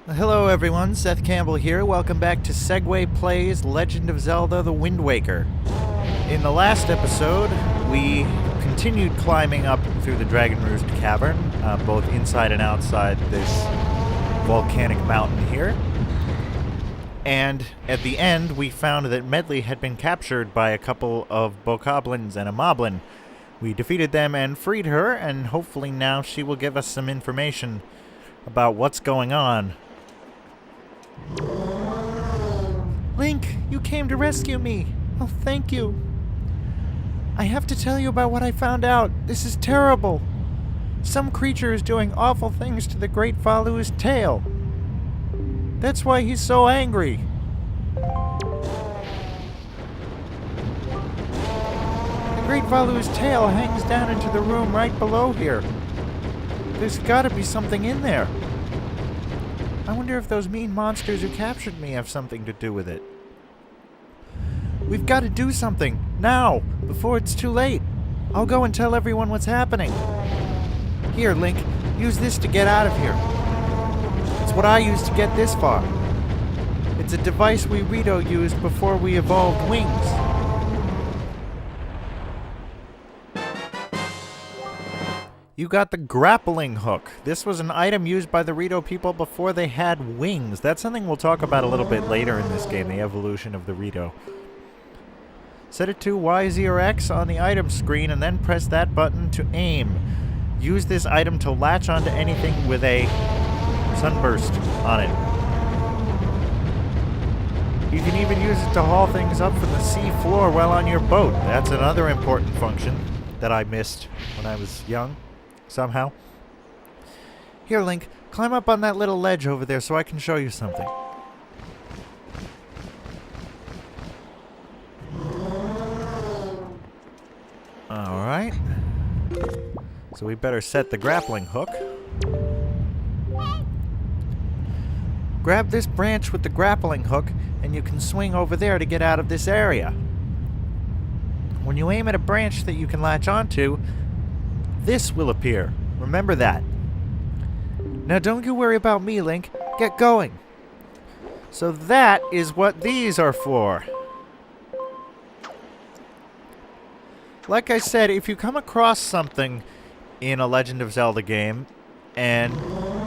Hello everyone, Seth Campbell here. Welcome back to Segway Plays Legend of Zelda: The Wind Waker. In the last episode, we continued climbing up through the Dragon Roost cavern, both inside and outside this volcanic mountain here. And at the end, we found that Medli had been captured by a couple of bokoblins and a moblin. We defeated them and freed her, and hopefully now she will give us some information about what's going on. Link, you came to rescue me. Oh, thank you. I have to tell you about what I found out. This is terrible. Some creature is doing awful things to the Great Valu's tail. That's why he's so angry. The Great Valu's tail hangs down into the room right below here. There's gotta be something in there. I wonder if those mean monsters who captured me have something to do with it. We've got to do something, now, before it's too late. I'll go and tell everyone what's happening. Here, Link, use this to get out of here. It's what I used to get this far. It's a device we Rito used before we evolved wings. You got the grappling hook. This was an item used by the Rito people before they had wings. That's something we'll talk about a little bit later in this game, the evolution of the Rito. Set it to Y, Z, or X on the item screen and then press that button to aim. Use this item to latch onto anything with a sunburst on it. You can even use it to haul things up from the sea floor while on your boat. That's another important function that I missed when I was young. Somehow. Here, Link, climb up on that little ledge over there so I can show you something. Alright. So we better set the grappling hook. Grab this branch with the grappling hook, and you can swing over there to get out of this area. When you aim at a branch that you can latch onto, this will appear. Remember that. Now don't you worry about me, Link. Get going. So that is what these are for. Like I said, if you come across something in a Legend of Zelda game, and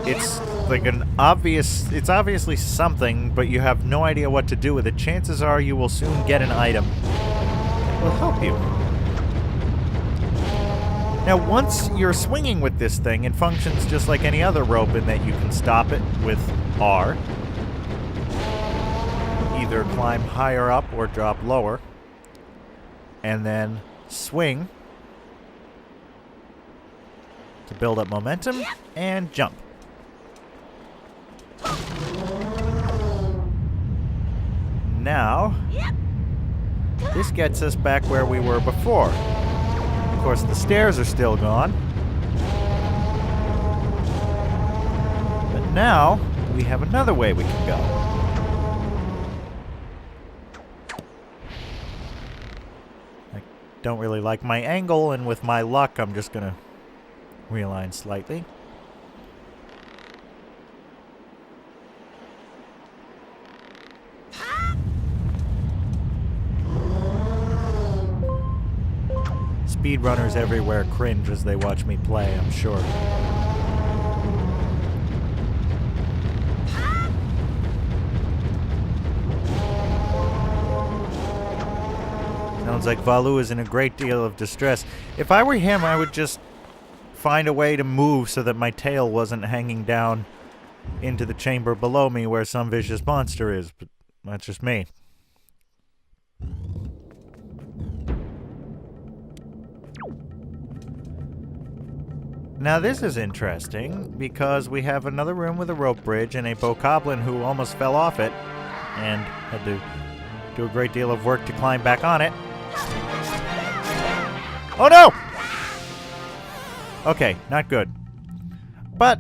it's like it's obviously something, but you have no idea what to do with it, chances are you will soon get an item that will help you. Now, once you're swinging with this thing, it functions just like any other rope in that you can stop it with R. Either climb higher up or drop lower. And then swing to build up momentum and jump. Now, this gets us back where we were before. Of course, the stairs are still gone. But now, we have another way we can go. I don't really like my angle, and with my luck, I'm just gonna realign slightly. Speedrunners everywhere cringe as they watch me play, I'm sure. Sounds like Valu is in a great deal of distress. If I were him, I would just find a way to move so that my tail wasn't hanging down into the chamber below me where some vicious monster is, but that's just me. Now this is interesting, because we have another room with a rope bridge and a bokoblin who almost fell off it and had to do a great deal of work to climb back on it. Oh no! Okay, not good. But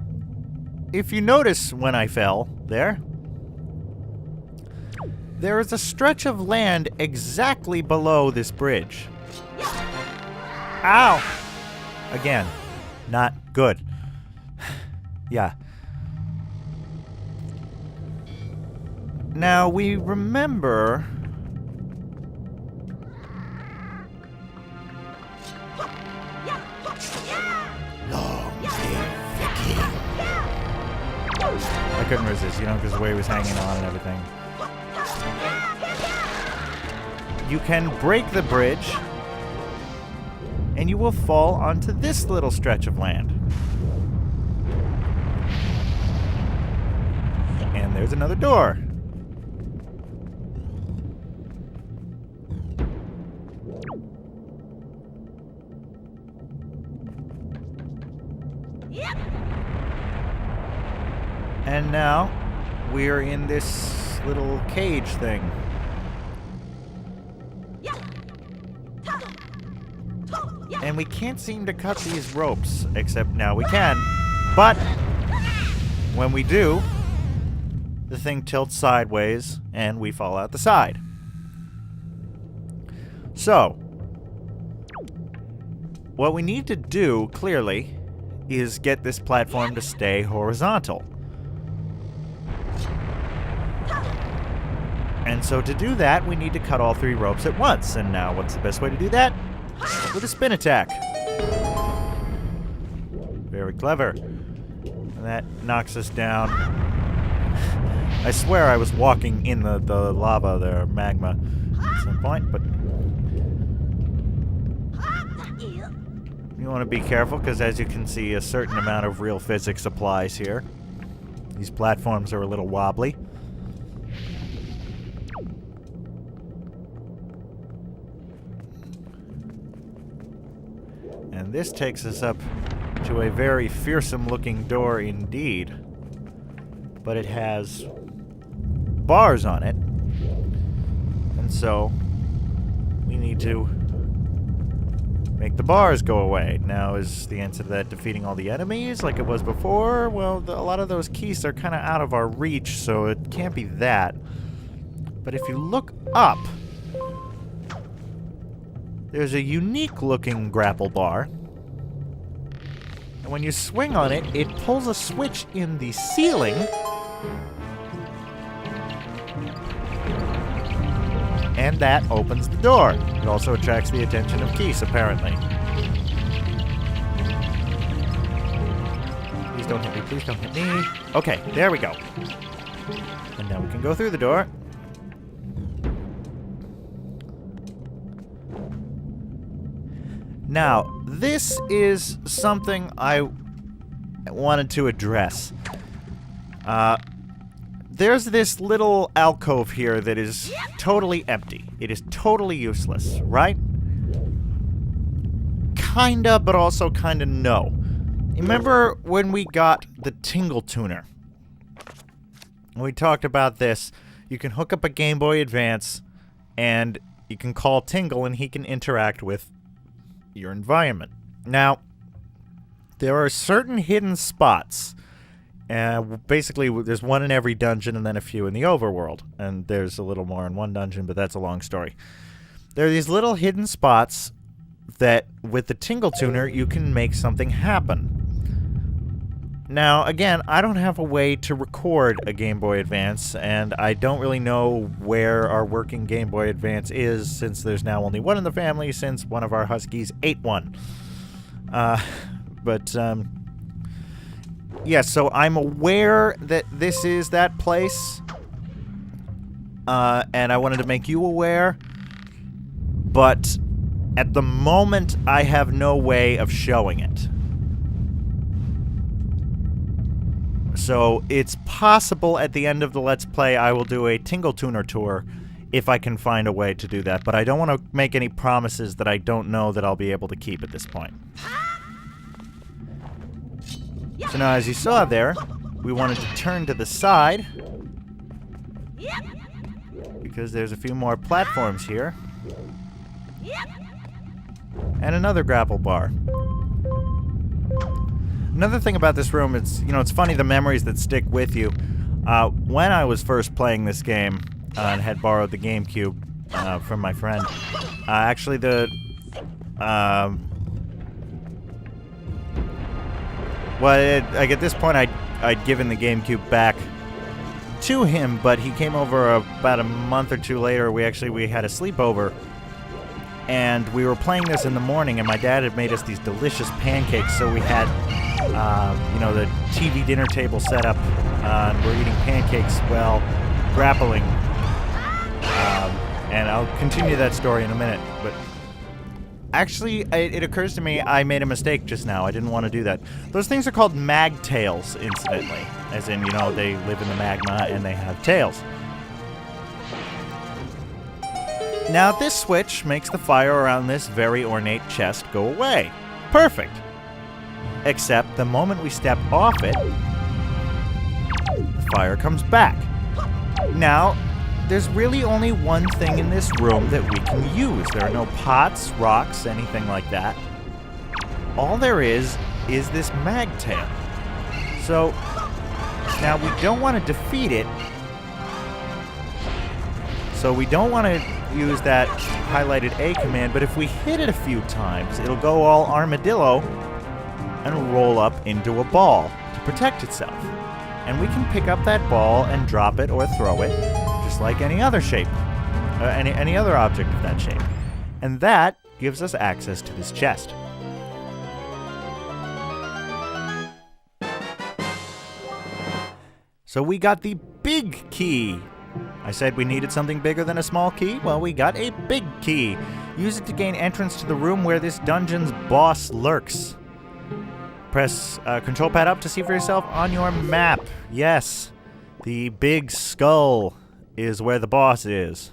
if you notice when I fell there is a stretch of land exactly below this bridge. Ow! Again. Not good. Yeah. Now, we remember... Long live the king. I couldn't resist, you know, because the way he was hanging on and everything. You can break the bridge, and you will fall onto this little stretch of land. And there's another door. And now we're in this little cage thing. And we can't seem to cut these ropes, except now we can. But when we do, the thing tilts sideways and we fall out the side. So, what we need to do, clearly, is get this platform to stay horizontal. And so to do that, we need to cut all 3 ropes at once. And now, what's the best way to do that? With a spin attack. Very clever. And that knocks us down. I swear I was walking in the lava there, magma, at some point, but... You want to be careful, because as you can see, a certain amount of real physics applies here. These platforms are a little wobbly. And this takes us up to a very fearsome-looking door indeed. But it has bars on it. And so, we need to make the bars go away. Now, is the answer to that defeating all the enemies like it was before? Well, a lot of those keys are kind of out of our reach, so it can't be that. But if you look up, there's a unique-looking grapple bar. And when you swing on it, it pulls a switch in the ceiling. And that opens the door. It also attracts the attention of Keese, apparently. Please don't hit me, please don't hit me. Okay, there we go. And now we can go through the door. Now, this is something I wanted to address. There's this little alcove here that is totally empty. It is totally useless, right? Kinda, but also kinda no. Remember when we got the Tingle Tuner? When we talked about this, you can hook up a Game Boy Advance, and you can call Tingle, and he can interact with your environment. Now, there are certain hidden spots. Basically, there's one in every dungeon and then a few in the overworld. And there's a little more in one dungeon, but that's a long story. There are these little hidden spots that, with the Tingle Tuner, you can make something happen. Now, again, I don't have a way to record a Game Boy Advance, and I don't really know where our working Game Boy Advance is, since there's now only one in the family, since one of our Huskies ate one. Yeah, so I'm aware that this is that place, and I wanted to make you aware, but at the moment, I have no way of showing it. So it's possible at the end of the Let's Play I will do a Tingle Tuner tour if I can find a way to do that, but I don't want to make any promises that I don't know that I'll be able to keep at this point. So now, as you saw there, we wanted to turn to the side, because there's a few more platforms here, and another grapple bar. Another thing about this room, it's funny the memories that stick with you. When I was first playing this game and had borrowed the GameCube from my friend, actually like at this point I'd given the GameCube back to him, but he came over about a month or two later. We had a sleepover, and we were playing this in the morning, and my dad had made us these delicious pancakes, so we had, the TV dinner table set up, and we're eating pancakes while grappling. And I'll continue that story in a minute, but actually, it occurs to me I made a mistake just now. I didn't want to do that. Those things are called magtails, incidentally. As in, they live in the magma and they have tails. Now, this switch makes the fire around this very ornate chest go away. Perfect. Except the moment we step off it, the fire comes back. Now, there's really only one thing in this room that we can use. There are no pots, rocks, anything like that. All there is this magtail. So, now we don't want to defeat it. So we don't want to use that highlighted A command, but if we hit it a few times, it'll go all armadillo and roll up into a ball to protect itself. And we can pick up that ball and drop it or throw it, just like any other shape, any other object of that shape. And that gives us access to this chest. So we got the big key. I said we needed something bigger than a small key. Well, we got a big key. Use it to gain entrance to the room where this dungeon's boss lurks. Press control pad up to see for yourself on your map. Yes, the big skull is where the boss is.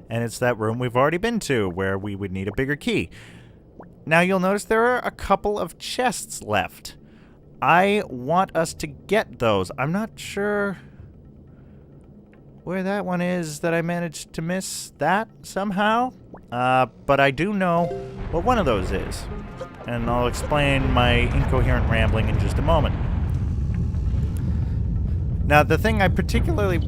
And it's that room we've already been to, where we would need a bigger key. Now you'll notice there are a couple of chests left. I want us to get those. I'm not sure where that one is that I managed to miss that somehow. But I do know what one of those is. And I'll explain my incoherent rambling in just a moment. Now, the thing I particularly...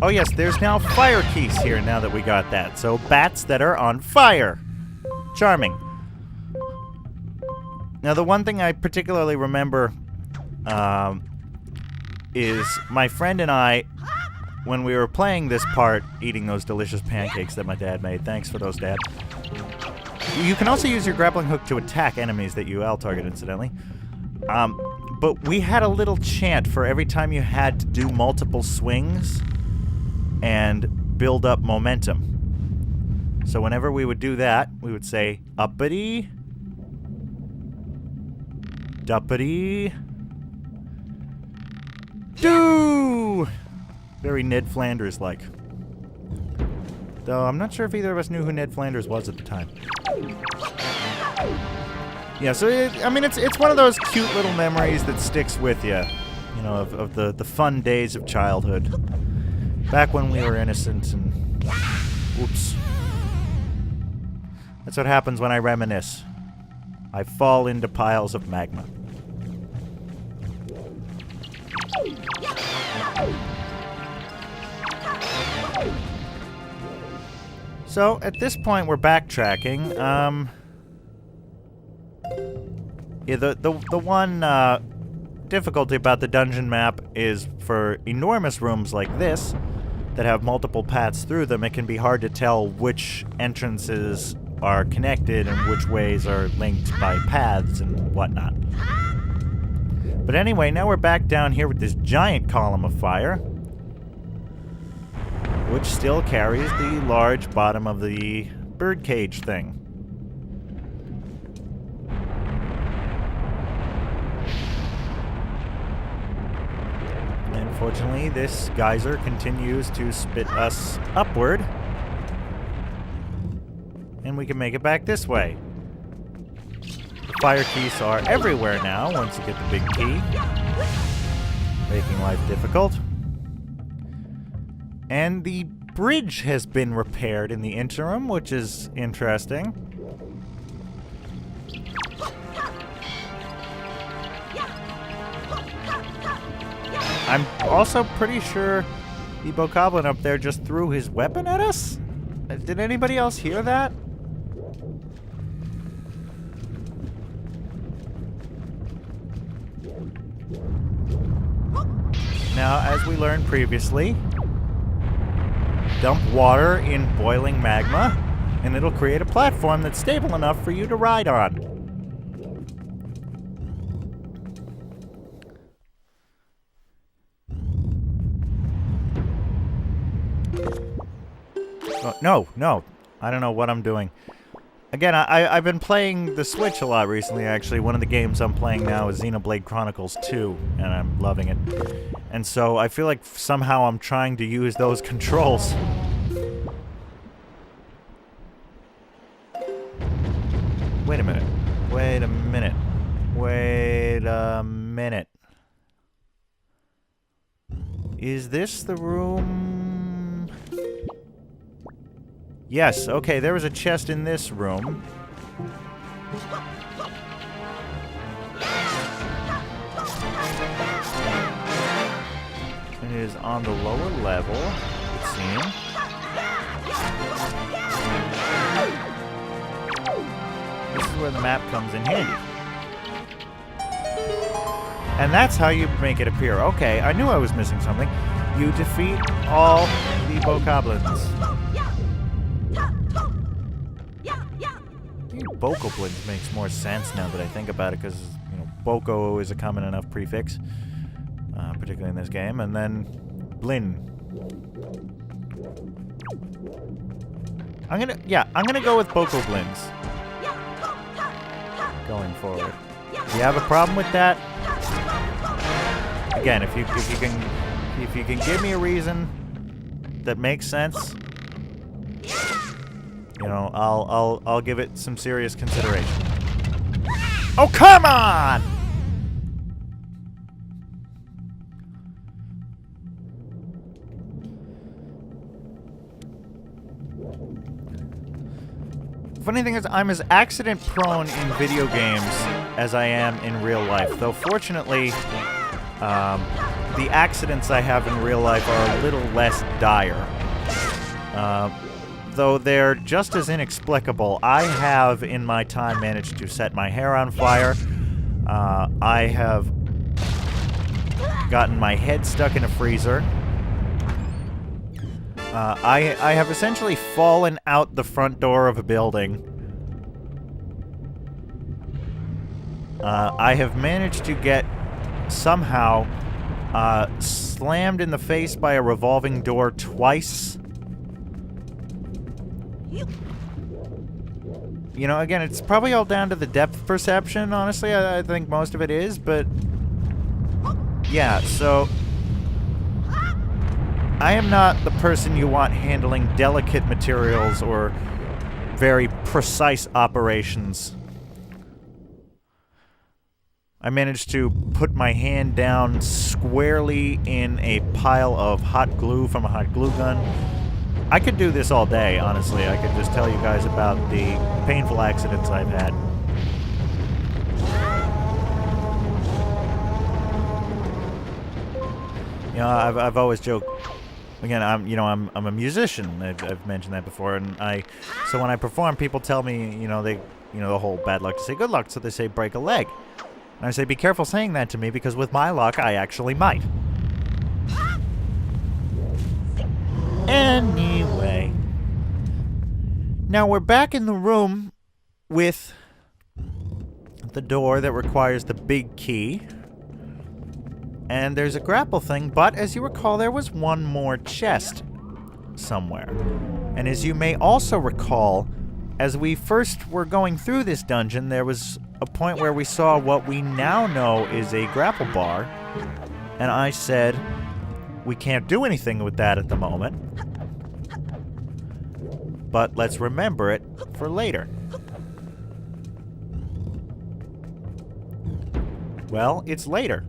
Oh, yes, there's now fire keys here now that we got that. So, bats that are on fire. Charming. Now, the one thing I particularly remember is my friend and I, when we were playing this part, eating those delicious pancakes that my dad made. Thanks for those, Dad. You can also use your grappling hook to attack enemies that you L-target, incidentally. But we had a little chant for every time you had to do multiple swings and build up momentum. So whenever we would do that, we would say, uppity, duppity, do! Very Ned Flanders-like. Though I'm not sure if either of us knew who Ned Flanders was at the time. Yeah, so it's one of those cute little memories that sticks with you, of the fun days of childhood, back when we were innocent and whoops. That's what happens when I reminisce. I fall into piles of magma. So, at this point, we're backtracking. Yeah, the one difficulty about the dungeon map is for enormous rooms like this that have multiple paths through them, it can be hard to tell which entrances are connected and which ways are linked by paths and whatnot. But anyway, now we're back down here with this giant column of fire, which still carries the large bottom of the birdcage thing. Unfortunately, this geyser continues to spit us upward, and we can make it back this way. The fire keys are everywhere now once you get the big key, making life difficult. And the bridge has been repaired in the interim, which is interesting. I'm also pretty sure the bokoblin up there just threw his weapon at us? Did anybody else hear that? Now, as we learned previously, dump water in boiling magma, and it'll create a platform that's stable enough for you to ride on. Oh, no. I don't know what I'm doing. Again, I've been playing the Switch a lot recently, actually. One of the games I'm playing now is Xenoblade Chronicles 2, and I'm loving it. And so I feel like somehow I'm trying to use those controls. Wait a minute. Wait a minute. Wait a minute. Is this the room? Yes, okay, there was a chest in this room. It is on the lower level, it seems. This is where the map comes in handy. And that's how you make it appear. Okay, I knew I was missing something. You defeat all the bokoblins. Bokoblins makes more sense now that I think about it, because, you know, Boko is a common enough prefix, particularly in this game, and then Blin. I'm gonna go with Bokoblins going forward. Do you have a problem with that? Again, if you can give me a reason that makes sense, you know, I'll give it some serious consideration. Oh, come on! Funny thing is, I'm as accident-prone in video games as I am in real life. Though, fortunately, the accidents I have in real life are a little less dire. Though they're just as inexplicable. I have, in my time, managed to set my hair on fire. I have gotten my head stuck in a freezer. I have essentially fallen out the front door of a building. I have managed to get, somehow, slammed in the face by a revolving door twice. You know, again, it's probably all down to the depth perception, honestly. I think most of it is, but... yeah, so... I am not the person you want handling delicate materials or very precise operations. I managed to put my hand down squarely in a pile of hot glue from a hot glue gun. I could do this all day, honestly. I could just tell you guys about the painful accidents I've had. You know, I've always joked. Again, I'm a musician. I've mentioned that before, and so when I perform, people tell me, the whole bad luck to say good luck, so they say break a leg. And I say, be careful saying that to me, because with my luck, I actually might. Anyway. Now we're back in the room with the door that requires the big key. And there's a grapple thing, but as you recall, there was one more chest somewhere. And as you may also recall, as we first were going through this dungeon, there was a point where we saw what we now know is a grapple bar. And I said, we can't do anything with that at the moment. But let's remember it for later. Well, it's later.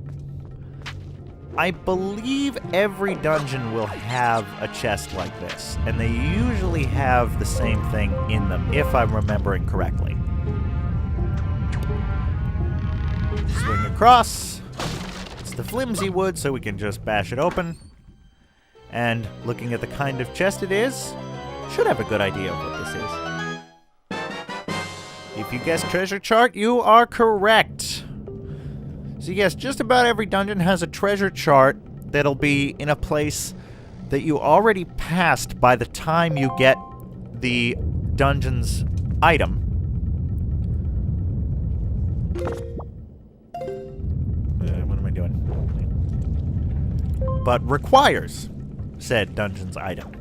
I believe every dungeon will have a chest like this, and they usually have the same thing in them, if I'm remembering correctly. Swing across. It's the flimsy wood, so we can just bash it open. And looking at the kind of chest it is, should have a good idea of what this is. If you guessed treasure chart, you are correct. So yes, just about every dungeon has a treasure chart that'll be in a place that you already passed by the time you get the dungeon's item. What am I doing? But requires said dungeon's item.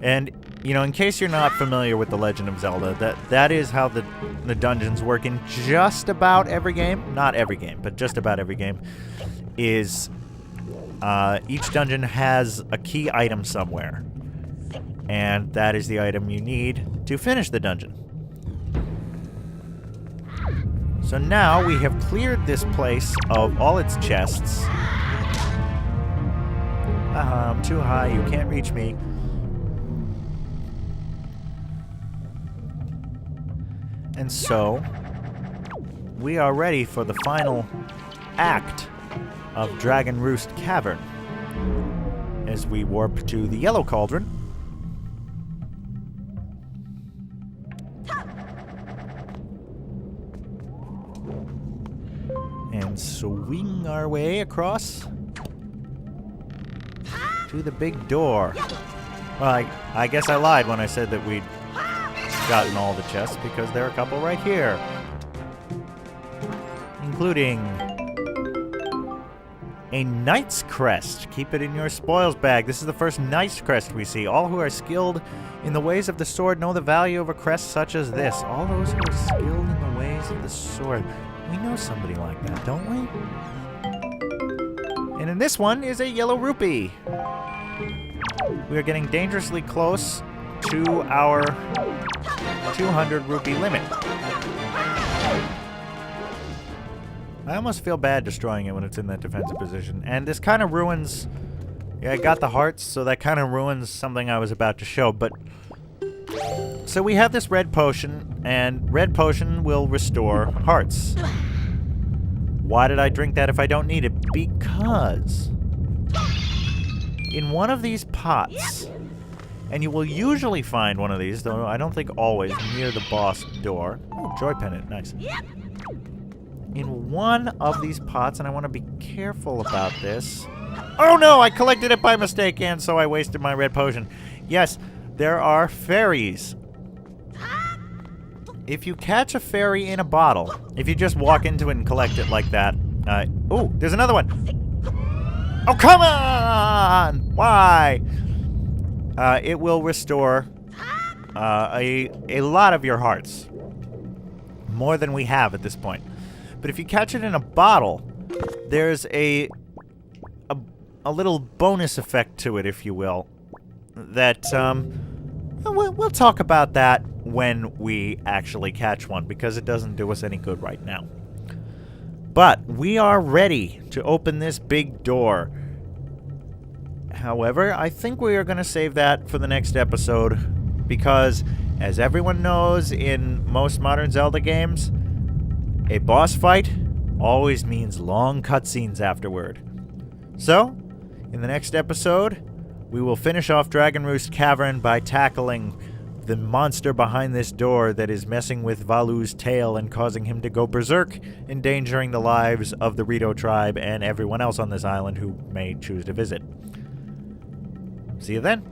And, you know, in case you're not familiar with The Legend of Zelda, that is how the dungeons work in just about every game. Not every game, but just about every game. Is each dungeon has a key item somewhere. And that is the item you need to finish the dungeon. So now we have cleared this place of all its chests. I'm too high, you can't reach me. And so, we are ready for the final act of Dragon Roost Cavern. As we warp to the Yellow Cauldron. And swing our way across to the big door. Well, I guess I lied when I said that we'd gotten all the chests, because there are a couple right here. Including a Knight's Crest. Keep it in your spoils bag. This is the first Knight's Crest we see. All who are skilled in the ways of the sword know the value of a crest such as this. All those who are skilled in the ways of the sword. We know somebody like that, don't we? And in this one is a yellow rupee. We are getting dangerously close to our 200 rupee limit. I almost feel bad destroying it when it's in that defensive position. And this kind of ruins... Yeah, I got the hearts, so that kind of ruins something I was about to show, but... So we have this red potion, and red potion will restore hearts. Why did I drink that if I don't need it? Because... in one of these pots... And you will usually find one of these, though I don't think always, near the boss door. Oh, joy pendant, nice. In one of these pots, and I want to be careful about this. Oh no, I collected it by mistake, and so I wasted my red potion. Yes, there are fairies. If you catch a fairy in a bottle, if you just walk into it and collect it like that. Oh, there's another one. Oh, come on! Why? It will restore a lot of your hearts. More than we have at this point. But if you catch it in a bottle, there's a little bonus effect to it, if you will. That, we'll talk about that when we actually catch one, because it doesn't do us any good right now. But we are ready to open this big door. However, I think we are going to save that for the next episode, because, as everyone knows in most modern Zelda games, a boss fight always means long cutscenes afterward. So, in the next episode, we will finish off Dragon Roost Cavern by tackling the monster behind this door that is messing with Valu's tail and causing him to go berserk, endangering the lives of the Rito tribe and everyone else on this island who may choose to visit. See you then.